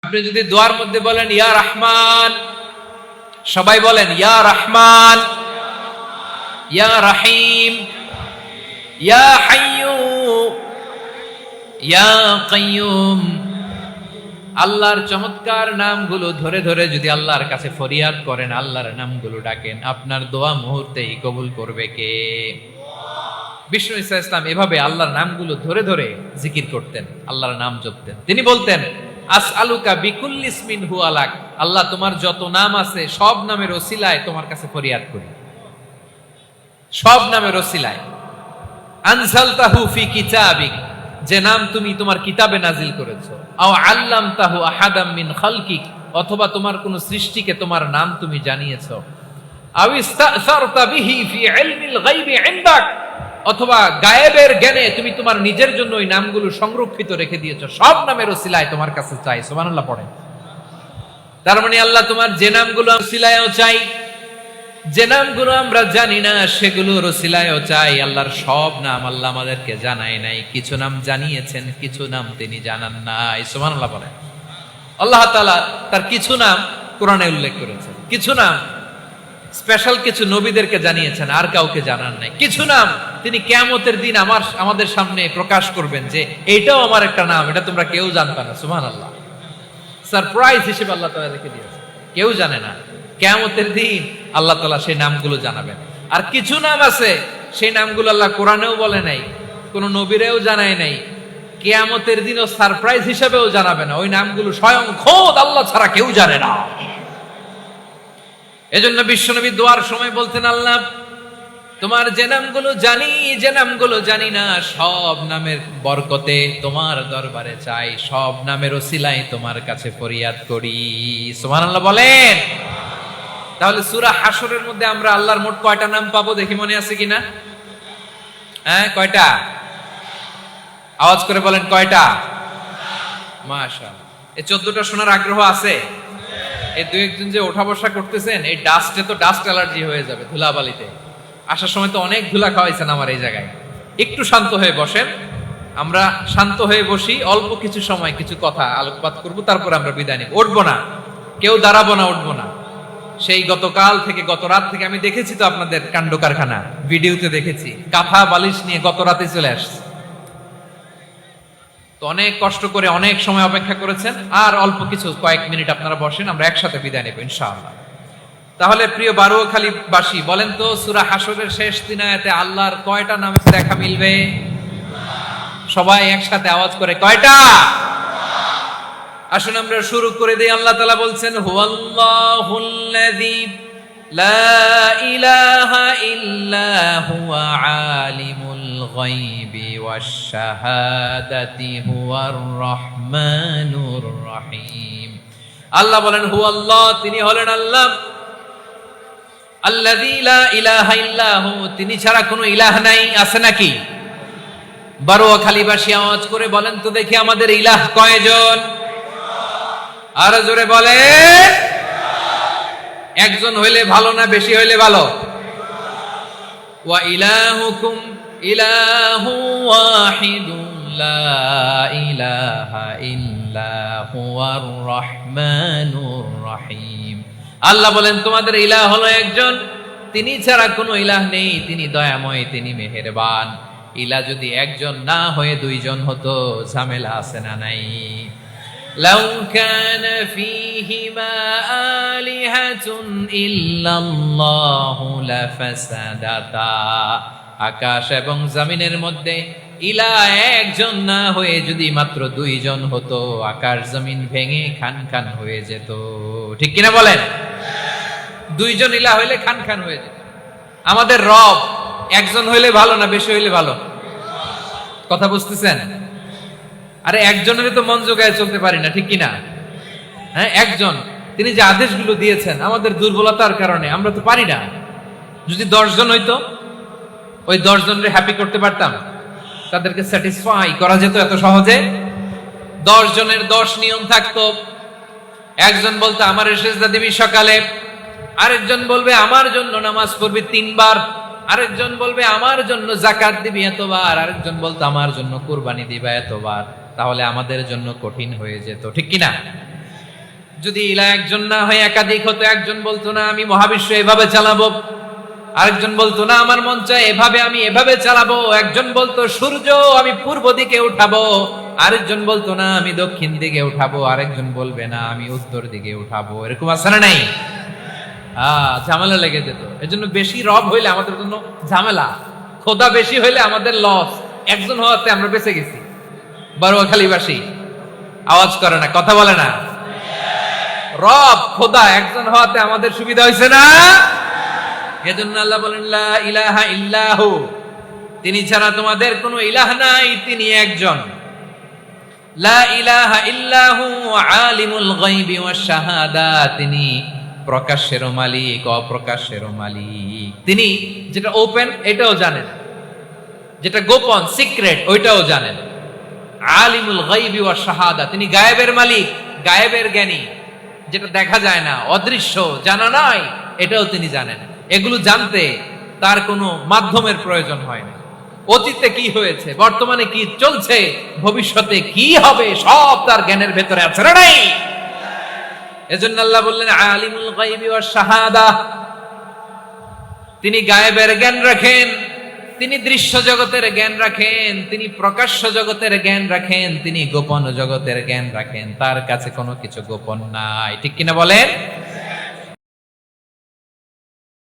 আপনি যদি দোয়ার মধ্যে বলেন ইয়া রহমান, সবাই বলেন ইয়া রহমান, ইয়া রহিম, ইয়া হাইয়্যু, ইয়া কাইয়্যুম। আল্লাহর চমৎকার নামগুলো ধরে ধরে যদি আল্লাহর কাছে ফরিয়াদ করেন, আল্লাহর নামগুলো ডাকেন, আপনার দোয়া মুহূর্তেই কবুল করবে কে? বিষ্ণু ঈসা ইসলাম এভাবে আল্লাহর নামগুলো ধরে ধরে জিকির করতেন, আল্লাহর নাম জপতেন। তিনি বলতেন আসআলুকা বিকুল্লি ইসমিন হুয়া লাক, আল্লাহ তোমার যত নাম আছে সব নামের ওসিলায় তোমার কাছে ফরিয়াদ করি, সব নামের ওসিলায়। আনজালতাহু ফি কিতাবিক, যে নাম তুমি তোমার কিতাবে নাজিল করেছো। আও আল্লামতাহু আহাদাম মিন খালকিক, অথবা তোমার কোন সৃষ্টিকে তোমার নাম তুমি জানিয়েছো। আও ইস্তাসারতা বিহি ফি ইলমিল গায়বি ইনদাক, অথবা গায়েবের জ্ঞানে তুমি তোমার নিজের জন্য ওই নামগুলো সংরক্ষিত রেখে দিয়েছো। সব নামের ওসিলায় তোমার কাছে চাই। সুবহানাল্লাহ পড়েন। তার মানে আল্লাহ তোমার যে নামগুলো ওসিলায়ও চাই, যে নামগুলো আমরা জানি না সেগুলোর ওসিলায়ও চাই। আল্লাহর সব নাম আল্লাহ আমাদেরকে জানায় নাই, কিছু নাম জানিয়েছেন, কিছু নাম তিনি জানান নাই। সুবহানাল্লাহ বলেন। আল্লাহ তাআলা তার কিছু নাম কোরআনে উল্লেখ করেছেন, কিছু নাম স্পেশাল কিছু নবীদেরকে জানিয়েছেন, আর কাউকে জানান নাই। কিছু নাম তিনি কিয়ামতের দিন আমাদের সামনে প্রকাশ করবেন যে এইটাও আমার একটা নাম, এটা তোমরা কেউ জানবে না। সুবহানাল্লাহ, সারপ্রাইজ হিসেবে আল্লাহ তাআলা রেখে দিয়েছেন, কেউ জানে না। কিয়ামতের দিন আল্লাহ তাআলা সেই নামগুলো জানাবেন। আর কিছু নাম আছে সেই নামগুলো আল্লাহ কোরআনেও বলে নাই, কোন নবীরেও জানায় নাই, কিয়ামতের দিনও সারপ্রাইজ হিসেবেও জানাবে না। ওই নামগুলো স্বয়ং খোদ আল্লাহ ছাড়া কেউ জানে না। এজন্য বিশ্বনবী দোয়ার সময় বলতেন, আল্লাহ তোমার যে নামগুলো জানি, যে নামগুলো জানি না, সব নামের বরকতে তোমার দরবারে চাই, সব নামের ওসিলায় তোমার কাছে ফরিয়াদ করি। সুবহানাল্লাহ বলেন। তাহলে সূরা হাশরের মধ্যে আমরা আল্লাহর মোট কয়টা নাম পাবো দেখি, মনে আছে কিনা? হ্যাঁ, কয়টা? আওয়াজ করে বলেন কয়টা? মাশাআল্লাহ। এই 14টা শোনার আগ্রহ আছে? এই দুই একজন যে ওঠা বসা করতেছেন, এই ডাস্টে তো ডাস্ট অ্যালার্জি হয়ে যাবে, ধুলাবালিতে। আসার সময় তো অনেক ধুলা খাওয়াইছেন আমার এই জায়গায়। একটু শান্ত হয়ে বসেন, আমরা শান্ত হয়ে বসি, অল্প কিছু সময় কিছু কথা আলোকপাত করব, তারপর আমরা বিদায় নিব। উঠবো না, কেউ দাঁড়াবো না, উঠবো না। সেই গতকাল থেকে, গত রাত থেকে আমি দেখেছি তো আপনাদের কাণ্ড কারখানা, ভিডিওতে দেখেছি, কাঁথা বালিশ নিয়ে গত রাতে চলে আসছে। তো অনেক কষ্ট করে অনেক সময় অপেক্ষা করেছেন, আর অল্প কিছু কয়েক মিনিট আপনারা বসেন, আমরা একসাথে বিদায় নেব ইনশাআল্লাহ। তাহলে প্রিয় বারুয়াখালীবাসী, বলেন তো সূরা হাশরের শেষ 3 আয়াতে আল্লাহর কয়টা নামের দেখা মিলবে? সবাই একসাথে আওয়াজ করে কয়টা? আসুন আমরা শুরু করে দেই। আল্লাহ তাআলা বলছেন হুয়াল্লাহুল্লাযী লা ইলাহা ইল্লা হুয়া আলিমুল গায়বি ওয়াশ শাহাদাতি হুয়ার রহমানুর রহিম। আল্লাহ বলেন হুয়াল্লাহ, তিনি হলেন আল্লাহ, আল্লাযী লা ইলাহা ইল্লা হু, তিনি ছাড়া কোনো ইলাহ নাই। আছে নাকি? বারুয়াখালীবাসী আওয়াজ করে বলেন তো দেখি আমাদের ইলাহ কয়জন? আর জোরে বলে। একজন হইলে ভালো না বেশি হইলে ভালো? ওয়া ইলাহুকুম ইলাহু ওয়াহিদুন লা ইলাহা ইল্লা হুয়ার রহমানুর রহিম। আল্লাহ বলেন তোমাদের ইলাহ হলো একজন, তিনি ছাড়া কোনো ইলাহ নেই, তিনি দয়াময়, তিনি মেহেরবান। ইলাহ যদি একজন না হয়ে দুইজন হতো, ঝামেলা আছে না নাই? লাউ কানা ফীহিমা আলিহাতুন ইল্লাল্লাহু লাফাসাদাতা, আকাশ এবং জমিনের মধ্যে ইলাহ একজন না হয়ে যদি মাত্র দুইজন হতো, আকাশ জমিন ভেঙে খান খান হয়ে যেত। ঠিক কিনা বলেন? দুইজন ইলাহ হইলে খান খান হয়ে যেত। আমাদের রব একজন হইলে ভালো না বেশি হইলে ভালো? কথা বুঝতেছেন? আরে একজনের তো মন জোগায় চলতে পারি না, ঠিক কিনা? হ্যাঁ, একজন, তিনি যে আদেশগুলো দিয়েছেন আমাদের দুর্বলতার কারণে আমরা তো পারি না। যদি 10 জন হইতো, ওই 10 জনের হ্যাপি করতে পারতাম, তাদেরকে স্যাটিসফাই করা যেত এত সহজে। 10 জনের 10 নিয়ম থাকতো। একজন বলতো আমার সেজদা দিবি সকালে, আরেকজন বলবে আমার জন্য নামাজ পড়বি 3 বার, আরেকজন বলবে আমার জন্য যাকাত দিবি এতবার, আরেকজন বলতো আমার জন্য কুরবানি দিবা এতবার। তাহলে আমাদের জন্য কঠিন হয়ে যেত, ঠিক কিনা? যদি ইলাহ একজন না হয়ে একাধিক হতো, একজন বলতো না আমি মহাবিশ্ব এভাবে চালাবো, আরেকজন বলতো না আমার মন চায় এভাবে, আমি এভাবে চালাবো, একজন বলতো সূর্য আমি পূর্ব দিকে উঠাবো, আরেকজন বলতো না আমি দক্ষিণ দিকে উঠাবো, আরেকজন বলবে না আমি উত্তর দিকে উঠাবো। এরকম আছে না নাই? ঝামেলা লেগে যেত। এজন্য বেশি রব হইলে আমাদের জন্য ঝামেলা, খোদা বেশি হইলে আমাদের লস। একজন হওয়াতে আমরা বেঁচে গেছি। বারোয়াখালীবাসী আওয়াজ করে না, কথা বলে না। রব খোদা একজন হওয়াতে আমাদের সুবিধা হয়েছে না? এজন্য আল্লাহ বলেন লা ইলাহা ইল্লাহু, তিনি ছাড়া তোমাদের কোনো ইলাহ নাই, তিনি একজন। লা ইলাহা ইল্লাহু আলিমুল গায়বি ওয়াশ শাহাদা, তিনি প্রকাশেরও মালিক অপ্রকাশেরও মালিক। তিনি যেটা ওপেন এটাও জানেন, যেটা গোপন সিক্রেট ওইটাও জানেন। আলিমুল গায়বি ওয়াশ শাহাদা, তিনি গায়েবের মালিক, গায়েবের জ্ঞানী, যেটা দেখা যায় না, অদৃশ্য, জানা নাই, এটাও তিনি জানেন। এগুলো জানতে তার কোনো মাধ্যমের প্রয়োজন হয় না। অতীতে কি হয়েছে, বর্তমানে কি চলছে, ভবিষ্যতে কি হবে, সব তার জ্ঞানের ভেতরে আছে না নাই? এজন্য আল্লাহ বললেন আলিমুল গায়বি ওয়াশ শাহাদা, তিনি গায়েবের জ্ঞান রাখেন, তিনি দৃশ্য জগতের জ্ঞান রাখেন, তিনি প্রকাশ্য জগতের জ্ঞান রাখেন, তিনি গোপন জগতের জ্ঞান রাখেন। তার কাছে কোনো কিছু গোপন নাই। ঠিক কিনা বলেন?